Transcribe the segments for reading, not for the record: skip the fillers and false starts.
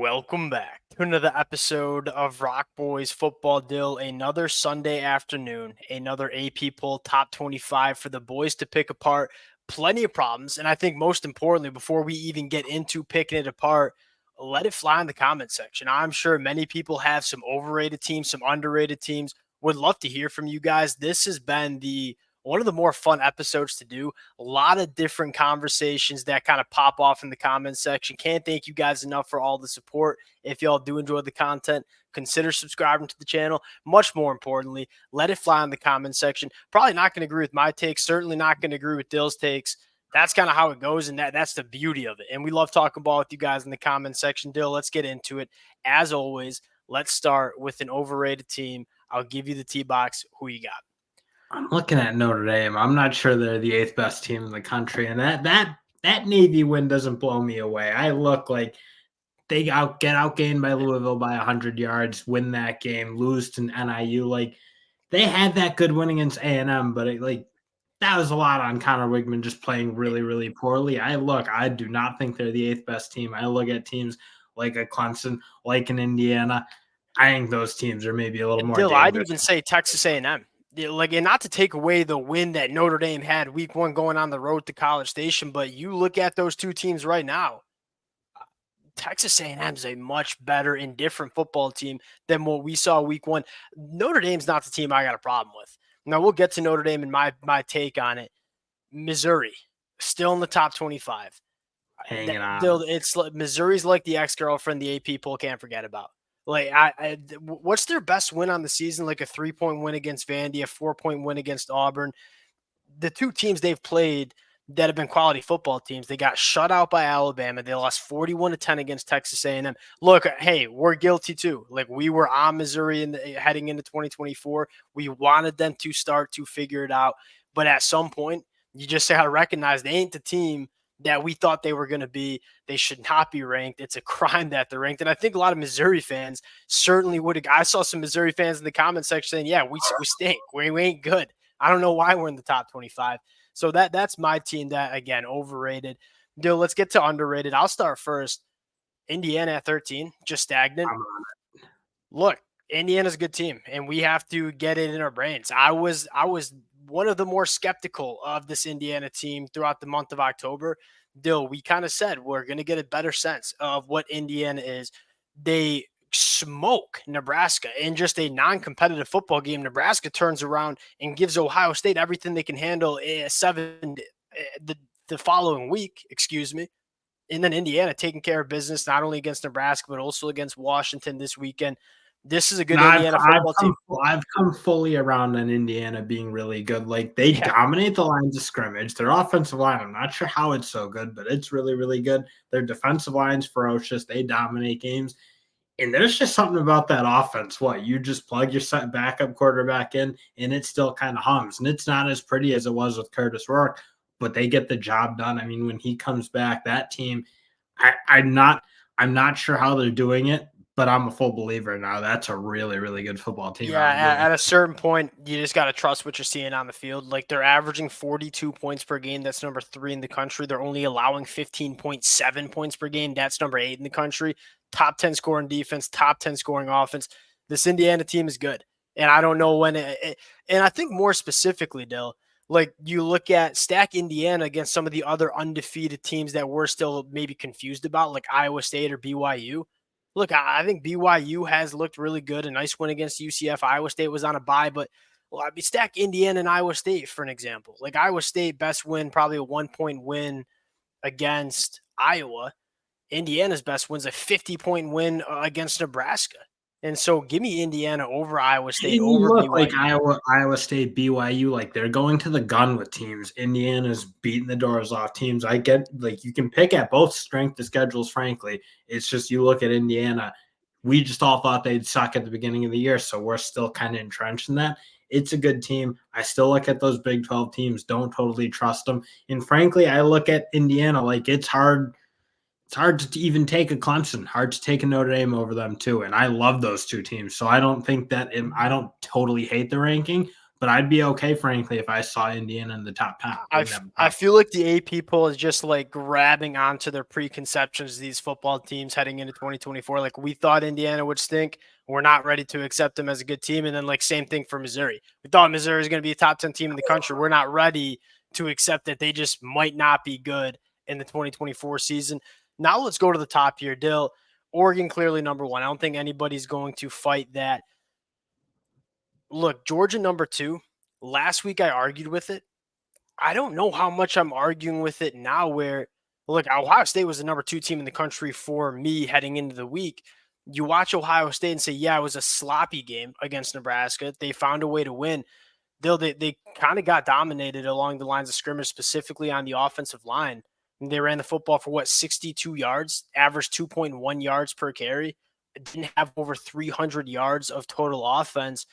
Welcome back to another episode of Rock Boys Football Dill. Another Sunday afternoon, another AP poll top 25 for the boys to pick apart. Plenty of problems. And I think most importantly, before we even get into picking it apart, let it fly in the comment section. I'm sure many people have some overrated teams, some underrated teams. Would love to hear from you guys. This has been one of the more fun episodes to do. A lot of different conversations that kind of pop off in the comments section. Can't thank you guys enough for all the support. If y'all do enjoy the content, consider subscribing to the channel. Much more importantly, let it fly in the comment section. Probably not going to agree with my takes. Certainly not going to agree with Dill's takes. That's kind of how it goes, and that's the beauty of it. And we love talking ball with you guys in the comment section. Dill, let's get into it. As always, let's start with an overrated team. I'll give you the tee box. Who you got? I'm looking at Notre Dame. I'm not sure they're the 8th best team in the country, and that Navy win doesn't blow me away. I look like they get outgained by Louisville by 100 yards, win that game, lose to NIU. Like they had that good win against A&M, but that was a lot on Connor Wigman just playing really, really poorly. I do not think they're the 8th best team. I look at teams like a Clemson, like an Indiana. I think those teams are maybe a little more Dill, dangerous. I'd even say Texas A&M. And not to take away the win that Notre Dame had week one going on the road to College Station, but you look at those two teams right now. Texas A&M is a much better and different football team than what we saw week one. Notre Dame's not the team I got a problem with. Now, we'll get to Notre Dame and my take on it. Missouri, still in the top 25. Hanging on. It's Missouri's like the ex-girlfriend the AP poll can't forget about. What's their best win on the season? Like a 3-point win against Vandy, a 4-point win against Auburn. The two teams they've played that have been quality football teams, they got shut out by Alabama. They lost 41-10 against Texas A&M. Look, hey, we're guilty too. Like we were on Missouri heading into 2024. We wanted them to start to figure it out, but at some point, you just got to recognize they ain't the team that we thought they were going to be. They should not be ranked. It's a crime that they're ranked. And I think a lot of Missouri fans certainly would have. I saw some Missouri fans in the comment section saying, yeah, we stink. We ain't good. I don't know why we're in the top 25. So that's my team that, again, overrated. Dill, let's get to underrated. I'll start first. Indiana at 13, just stagnant. Look, Indiana's a good team, and we have to get it in our brains. I was one of the more skeptical of this Indiana team throughout the month of October. Dill, we kind of said we're going to get a better sense of what Indiana is. They smoke Nebraska in just a non-competitive football game. Nebraska turns around and gives Ohio State everything they can handle the following week, and then Indiana taking care of business not only against Nebraska but also against Washington this weekend. This is a good Indiana football team. I've come fully around on Indiana being really good. Like they dominate the lines of scrimmage. Their offensive line, I'm not sure how it's so good, but it's really, really good. Their defensive line's ferocious. They dominate games. And there's just something about that offense. You just plug your backup quarterback in, and it still kind of hums. And it's not as pretty as it was with Curtis Rourke, but they get the job done. I mean, when he comes back, that team, I'm not sure how they're doing it, but I'm a full believer now. That's a really, really good football team. Yeah, at a certain point, you just got to trust what you're seeing on the field. Like they're averaging 42 points per game. That's number 3 in the country. They're only allowing 15.7 points per game. That's number 8 in the country. Top 10 scoring defense, top 10 scoring offense. This Indiana team is good. And I don't know when and I think more specifically, Dill, like you look at stack Indiana against some of the other undefeated teams that we're still maybe confused about, like Iowa State or BYU. Look, I think BYU has looked really good. A nice win against UCF. Iowa State was on a bye, but stack Indiana and Iowa State for an example. Like Iowa State, best win, probably a 1-point win against Iowa. Indiana's best win's a 50-point win against Nebraska. And so give me Indiana over Iowa State, over BYU. Like Iowa State, BYU, like they're going to the gun with teams. Indiana's beating the doors off teams. I get like you can pick at both strength of schedules, frankly. It's just you look at Indiana. We just all thought they'd suck at the beginning of the year, so we're still kind of entrenched in that. It's a good team. I still look at those Big 12 teams, don't totally trust them. And frankly, I look at Indiana like it's hard. It's hard to even take a Clemson, hard to take a Notre Dame over them too. And I love those two teams. So I don't think that I don't totally hate the ranking, but I'd be okay, frankly, if I saw Indiana in the top 10. Wouldn't have a I problem. feel like the AP poll is just like grabbing onto their preconceptions of these football teams heading into 2024. Like we thought Indiana would stink. We're not ready to accept them as a good team. And then like same thing for Missouri. We thought Missouri was going to be a top 10 team in the country. We're not ready to accept that they just might not be good in the 2024 season. Now let's go to the top here, Dill. Oregon clearly number one. I don't think anybody's going to fight that. Look, Georgia number two. Last week I argued with it. I don't know how much I'm arguing with it now where, look, Ohio State was the number two team in the country for me heading into the week. You watch Ohio State and say, yeah, it was a sloppy game against Nebraska. They found a way to win. They kind of got dominated along the lines of scrimmage, specifically on the offensive line. And they ran the football for 62 yards, averaged 2.1 yards per carry. Didn't have over 300 yards of total offense.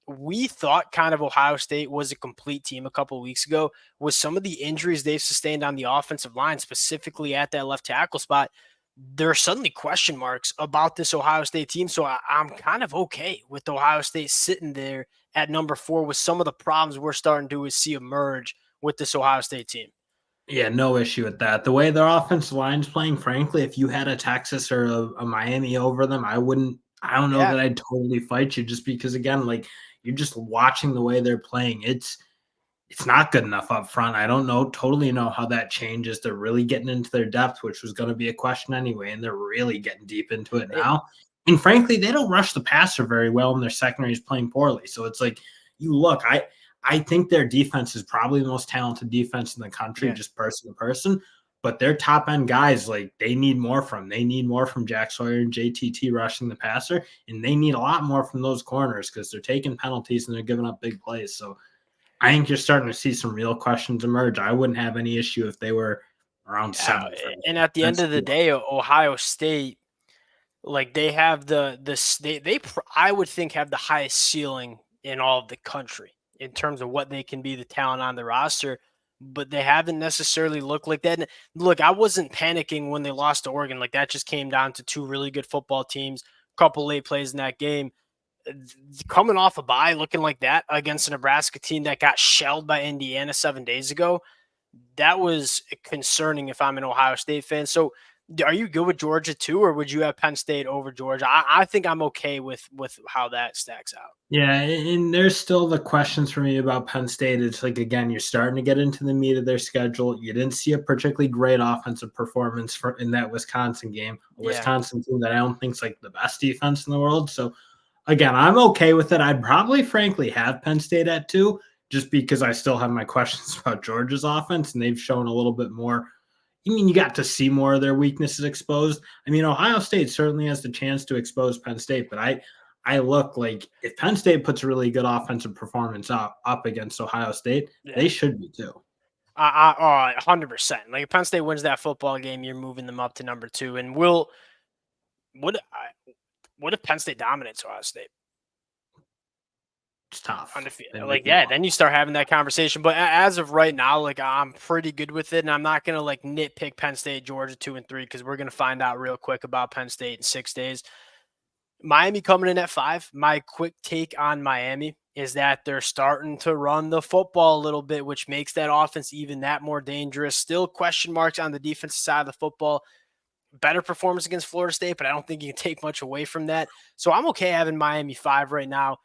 We thought kind of Ohio State was a complete team a couple of weeks ago. With some of the injuries they've sustained on the offensive line, specifically at that left tackle spot, there are suddenly question marks about this Ohio State team. So I'm kind of okay with Ohio State sitting there at number 4 with some of the problems we're starting to see emerge with this Ohio State team. Yeah, no issue with that. The way their offensive line's playing, frankly, if you had a Texas or a Miami over them, I don't know Yeah. that I'd totally fight you, just because, again, like, you're just watching the way they're playing. It's not good enough up front. I don't totally know how that changes. They're really getting into their depth, which was going to be a question anyway, and they're really getting deep into it It, now. And frankly, they don't rush the passer very well, and their secondary is playing poorly. So it's like, you look, I think their defense is probably the most talented defense in the country, yeah. just person to person. But their top end guys, like, they need more from. They need more from Jack Sawyer and JTT rushing the passer, and they need a lot more from those corners because they're taking penalties and they're giving up big plays. So I think you're starting to see some real questions emerge. I wouldn't have any issue if they were around 7. And at the end That's of the day, Ohio State, like they have I would think have the highest ceiling in all of the country in terms of what they can be, the talent on the roster, but they haven't necessarily looked like that. And look, I wasn't panicking when they lost to Oregon. Like that just came down to two really good football teams, a couple late plays in that game. Coming off a bye, looking like that against a Nebraska team that got shelled by Indiana 7 days ago, that was concerning if I'm an Ohio State fan. So are you good with Georgia too, or would you have Penn State over Georgia? I think I'm okay with how that stacks out. Yeah, and there's still the questions for me about Penn State. It's like, again, you're starting to get into the meat of their schedule. You didn't see a particularly great offensive performance in that Wisconsin game, a Yeah, Wisconsin team that I don't think is like the best defense in the world. So again, I'm okay with it. I'd probably, frankly, have Penn State at 2, just because I still have my questions about Georgia's offense, and they've shown a little bit more. I mean, you got to see more of their weaknesses exposed. I mean, Ohio State certainly has the chance to expose Penn State, but I look like if Penn State puts a really good offensive performance up against Ohio State, yeah. they should be too. 100%. Like if Penn State wins that football game, you're moving them up to number 2. And what what if Penn State dominates Ohio State? It's tough. Undefeated. Like, yeah, then you start having that conversation. But as of right now, like I'm pretty good with it, and I'm not gonna like nitpick Penn State, Georgia 2 and 3 because we're gonna find out real quick about Penn State in 6 days. Miami coming in at 5. My quick take on Miami is that they're starting to run the football a little bit, which makes that offense even that more dangerous. Still question marks on the defensive side of the football. Better performance against Florida State, but I don't think you can take much away from that. So I'm okay having Miami 5 right now.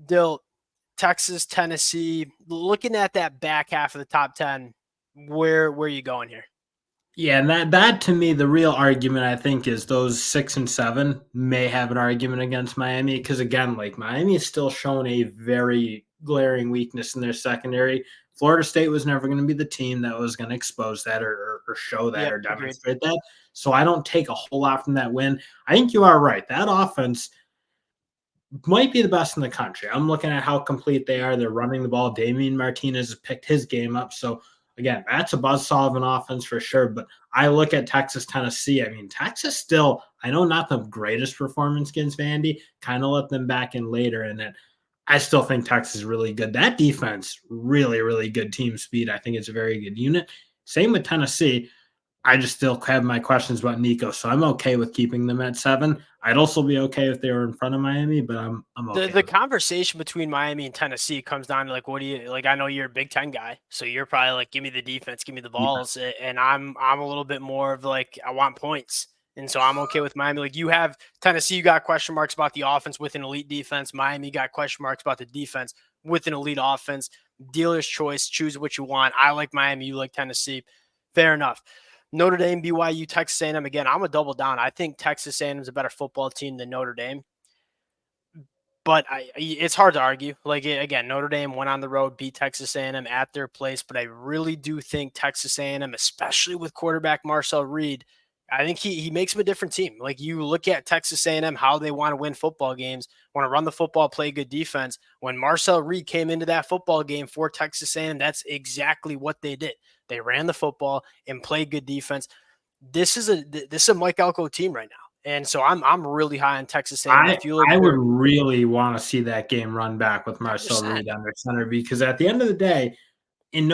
Dill, Texas, Tennessee, looking at that back half of the top 10, where are you going here? Yeah, and that to me, the real argument I think is those 6 and 7 may have an argument against Miami because, again, like, Miami has still shown a very glaring weakness in their secondary. Florida State was never going to be the team that was going to expose that or show that Yep, or agreed. demonstrate that. So I don't take a whole lot from that win. I think you are right. That offense might be the best in the country. I'm looking at how complete they are. They're running the ball. Damian Martinez has picked his game up. So again, that's a buzzsaw of an offense for sure. But I look at Texas, Tennessee. I mean, Texas still, I know not the greatest performance against Vandy, kind of let them back in later. And then I still think Texas is really good. That defense, really, really good team speed. I think it's a very good unit. Same with Tennessee. I just still have my questions about Nico, so I'm okay with keeping them at 7. I'd also be okay if they were in front of Miami, but I'm okay. The conversation between Miami and Tennessee comes down to like, what do you like? I know you're a Big Ten guy, so you're probably like, give me the defense, give me the Yeah. balls, and I'm a little bit more of like, I want points, and so I'm okay with Miami. Like you have Tennessee, you got question marks about the offense with an elite defense. Miami got question marks about the defense with an elite offense. Dealer's choice, choose what you want. I like Miami, you like Tennessee. Fair enough. Notre Dame, BYU, Texas A&M. Again, I'm a double down. I think Texas A&M is a better football team than Notre Dame. But it's hard to argue. Like again, Notre Dame went on the road, beat Texas A&M at their place, but I really do think Texas A&M, especially with quarterback Marcel Reed, I think he makes them a different team. Like you look at Texas A&M, how they want to win football games, want to run the football, play good defense. When Marcel Reed came into that football game for Texas A&M, that's exactly what they did. They ran the football and played good defense. This is a Mike Elko team right now. And so I'm really high on Texas A&M. I feel like I would they're really want to see that game run back with Marcel 100%. Reed under center because at the end of the day, in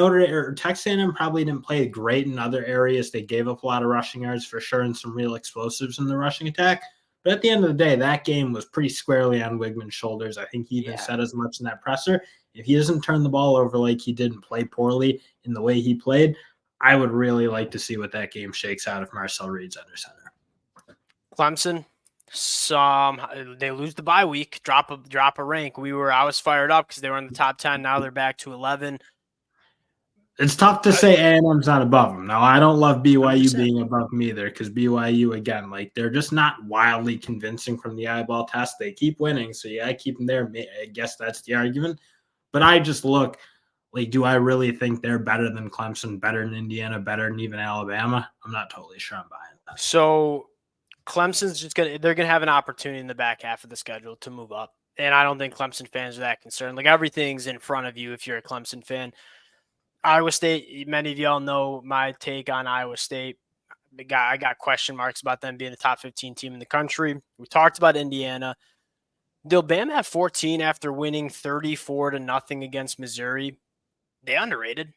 Texas A&M probably didn't play great in other areas. They gave up a lot of rushing yards for sure and some real explosives in the rushing attack. But at the end of the day, that game was pretty squarely on Wigman's shoulders. I think he even said as much in that presser. If he doesn't turn the ball over like he did and play poorly in the way he played, I would really like to see what that game shakes out if Marcel Reed's under center. Clemson, they lose the bye week, drop a rank. I was fired up because they were in the top 10. Now they're back to 11. It's tough to say A&M's not above them. Now, I don't love BYU 100%. being above them either because BYU, again, like they're just not wildly convincing from the eyeball test. They keep winning, so yeah, I keep them there. I guess that's the argument. But I just look like, do I really think they're better than Clemson, better than Indiana, better than even Alabama? I'm not totally sure I'm buying that. So Clemson's they're gonna have an opportunity in the back half of the schedule to move up. And I don't think Clemson fans are that concerned. Like everything's in front of you if you're a Clemson fan. Iowa State, many of y'all know my take on Iowa State. I got question marks about them being the top 15 team in the country. We talked about Indiana. Did Bama have 14 after winning 34-0 against Missouri? They underrated.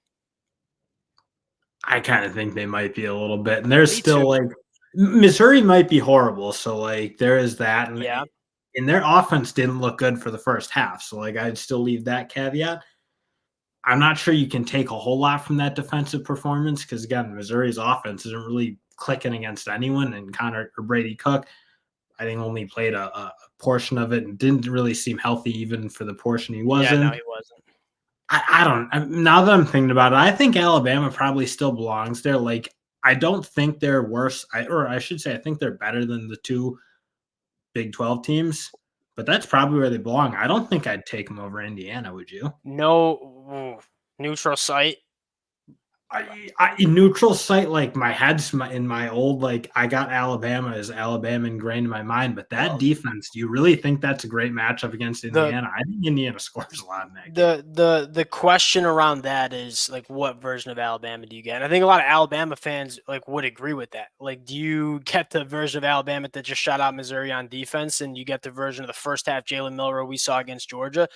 I kind of think they might be a little bit. And there's Me still too. like Missouri might be horrible. So like there is that. And their offense didn't look good for the first half. So like I'd still leave that caveat. I'm not sure you can take a whole lot from that defensive performance because again, Missouri's offense isn't really clicking against anyone. And Connor or Brady Cook, I think only played a portion of it and didn't really seem healthy even for the portion he was in. No, he wasn't. I don't. Now that I'm thinking about it, I think Alabama probably still belongs there. Like, I don't think they're worse. I should say, I think they're better than the two Big 12 teams. But that's probably where they belong. I don't think I'd take them over Indiana. Would you? No neutral site. Neutral site, like my head's in my old, like I got Alabama as Alabama ingrained in my mind, but that defense, do you really think that's a great matchup against Indiana? I think Indiana scores a lot in that game. The question around that is like, what version of Alabama do you get? And I think a lot of Alabama fans like would agree with that. Like, do you get the version of Alabama that just shut out Missouri on defense, and you get the version of the first half Jalen Milroe we saw against Georgia?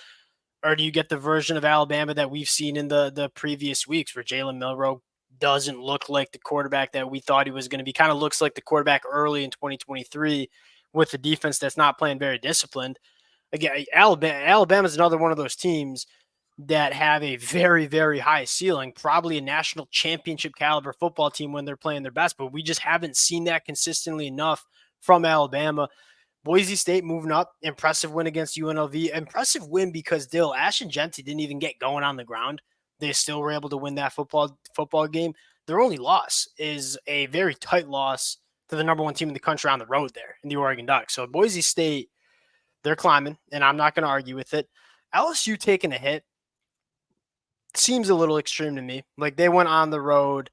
Or do you get the version of Alabama that we've seen in the previous weeks where Jalen Milroe doesn't look like the quarterback that we thought he was going to be, kind of looks like the quarterback early in 2023 with the defense that's not playing very disciplined? Again, Alabama's another one of those teams that have a very, very high ceiling, probably a national championship caliber football team when they're playing their best, but we just haven't seen that consistently enough from Alabama. Boise State moving up, impressive win against UNLV. Impressive win because Ashton Jeanty didn't even get going on the ground. They still were able to win that football game. Their only loss is a very tight loss to the number one team in the country on the road there in the Oregon Ducks. So Boise State, they're climbing, and I'm not going to argue with it. LSU taking a hit seems a little extreme to me. Like they went on the road,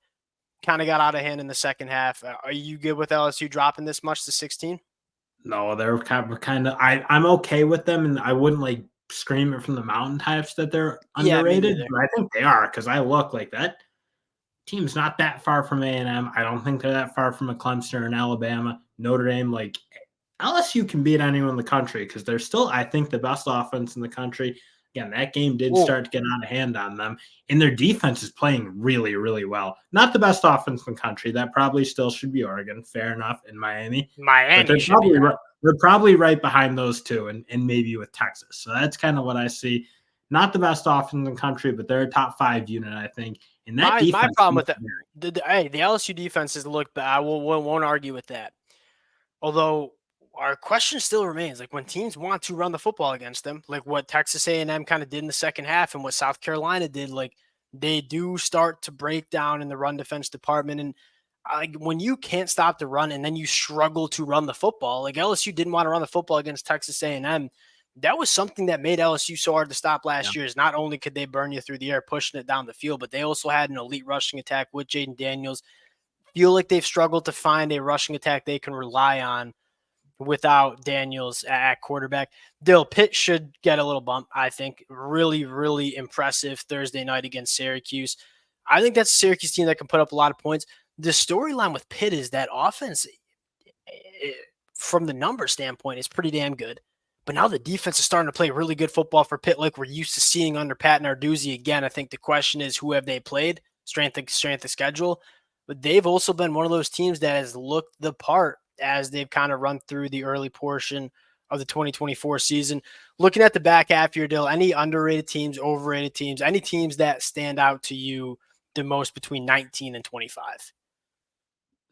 kind of got out of hand in the second half. Are you good with LSU dropping this much to 16? No, they're kind of. I'm okay with them, and I wouldn't like scream it from the mountaintops that they're underrated. But I think they are because I look like that team's not that far from A&M. I don't think they're that far from a Clemson or an Alabama, Notre Dame. Like LSU can beat anyone in the country because they're still, I think, the best offense in the country. Again, that game did Ooh, start to get out of hand on them, and their defense is playing really, really well. Not the best offense in the country. That probably still should be Oregon. Fair enough, in Miami. But Miami should be that. they're probably right behind those two, and maybe with Texas. So that's kind of what I see. Not the best offense in the country, but they're a top 5 unit, I think. And that My defense, problem with that, the LSU defense has looked bad. I won't argue with that. Although our question still remains, like when teams want to run the football against them, like what Texas A&M kind of did in the second half and what South Carolina did, like they do start to break down in the run defense department. And like when you can't stop the run and then you struggle to run the football, like LSU didn't want to run the football against Texas A&M. That was something that made LSU so hard to stop last year. Is not only could they burn you through the air, pushing it down the field, but they also had an elite rushing attack with Jaden Daniels. Feel like they've struggled to find a rushing attack they can rely on without Daniels at quarterback. Dill Pitt should get a little bump, I think. Really, really impressive Thursday night against Syracuse. I think that's a Syracuse team that can put up a lot of points. The storyline with Pitt is that offense, from the number standpoint, is pretty damn good. But now the defense is starting to play really good football for Pitt, like we're used to seeing under Pat Narduzzi. Again, I think the question is, who have they played? Strength of schedule. But they've also been one of those teams that has looked the part as they've kind of run through the early portion of the 2024 season. Looking at the back half of your deal, any underrated teams, overrated teams, any teams that stand out to you the most between 19 and 25?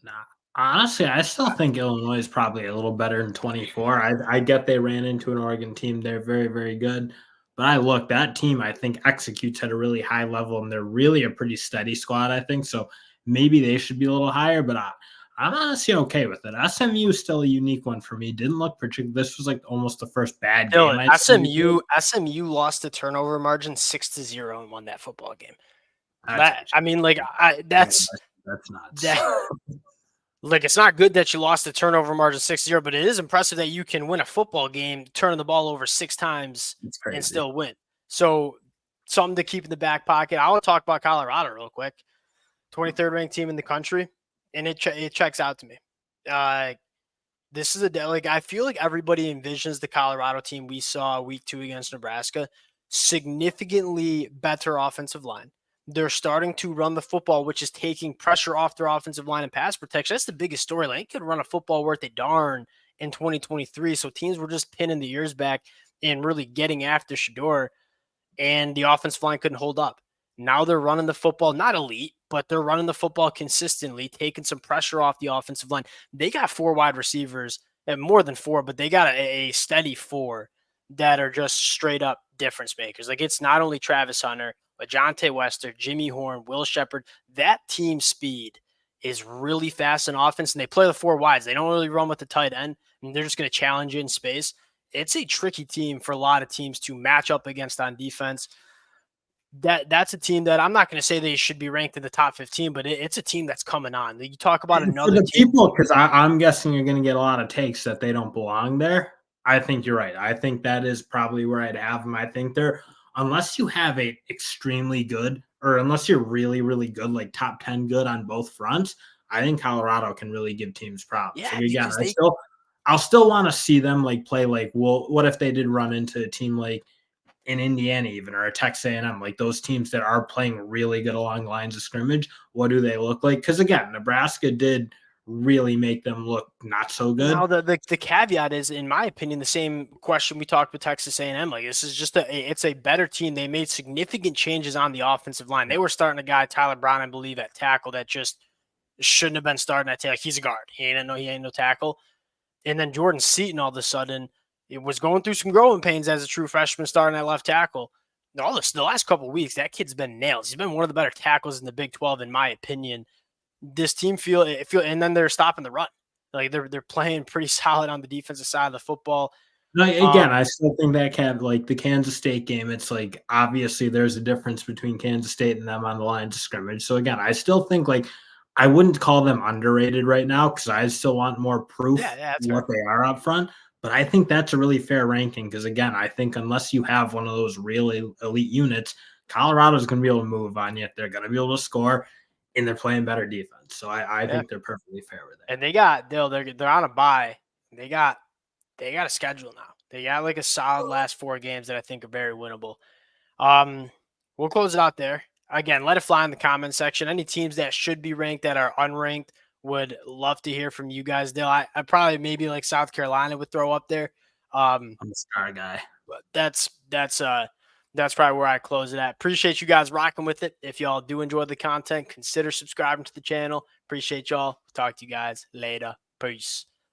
nah. Honestly, I still think Illinois is probably a little better than 24. I get they ran into an Oregon team. They're very, very good. But that team, I think, executes at a really high level, and they're really a pretty steady squad, I think. So maybe they should be a little higher, but I'm honestly okay with it. SMU is still a unique one for me. Didn't look particular. This was like almost the first bad game Dylan, I'd seen. SMU lost the turnover margin 6-0 and won that football game. That's I mean, like that's nuts. that like it's not good that you lost the turnover margin 6-0, but it is impressive that you can win a football game, turning the ball over 6 times It's and crazy. still win. So something to keep in the back pocket. I want to talk about Colorado real quick. 23rd ranked team in the country, and it checks out to me. This is I feel like everybody envisions the Colorado team we saw week 2 against Nebraska, significantly better offensive line. They're starting to run the football, which is taking pressure off their offensive line and pass protection. That's the biggest storyline. They could run a football worth a darn in 2023. So teams were just pinning the ears back and really getting after Shador, and the offensive line couldn't hold up. Now they're running the football, not elite, but they're running the football consistently, taking some pressure off the offensive line. They got 4 wide receivers, and more than 4, but they got a steady 4 that are just straight up difference makers. Like it's not only Travis Hunter, but Jonte Wester, Jimmy Horn, Will Shepard. That team speed is really fast in offense, and they play the 4 wides. They don't really run with the tight end, and they're just going to challenge you in space. It's a tricky team for a lot of teams to match up against on defense. That's a team that I'm not going to say they should be ranked in the top 15, but it's a team that's coming on. You talk about And for another the team. people, because I'm guessing you're going to get a lot of takes that they don't belong there. I think you're right. I think that is probably where I'd have them. I think they're, unless you have a extremely good, or unless you're really, really good, like top 10 good on both fronts, I think Colorado can really give teams problems. Yeah, Like again, because I'll still want to see them like play like, well, what if they did run into a team like in Indiana even, or a Texas A&M, like those teams that are playing really good along lines of scrimmage, what do they look like? Because again, Nebraska did really make them look not so good. now the caveat is, in my opinion, the same question we talked with Texas A&M. Like this is just it's a better team. They made significant changes on the offensive line. They were starting a guy, Tyler Brown, I believe, at tackle that just shouldn't have been starting at tackle. He's a guard. He ain't no tackle. And then Jordan Seaton, all of a sudden, it was going through some growing pains as a true freshman starting at left tackle. The last couple of weeks, that kid's been nailed. He's been one of the better tackles in the Big 12, in my opinion. This team and then they're stopping the run. Like they're playing pretty solid on the defensive side of the football. No, again, I still think that like the Kansas State game, it's like obviously there's a difference between Kansas State and them on the lines of scrimmage. So again, I still think like I wouldn't call them underrated right now because I still want more proof Yeah, that's what fair. they are up front. But I think that's a really fair ranking because again, I think unless you have one of those really elite units, Colorado's going to be able to move on you. They're going to be able to score, and they're playing better defense. So I Yeah. think they're perfectly fair with it. And they're on a bye. They got a schedule now. They got like a solid last 4 games that I think are very winnable. We'll close it out there. Again, let it fly in the comment section. Any teams that should be ranked that are unranked, would love to hear from you guys. Dale, I probably maybe like South Carolina would throw up there. I'm a star guy. But that's probably where I close it at. Appreciate you guys rocking with it. If y'all do enjoy the content, consider subscribing to the channel. Appreciate y'all. Talk to you guys later. Peace.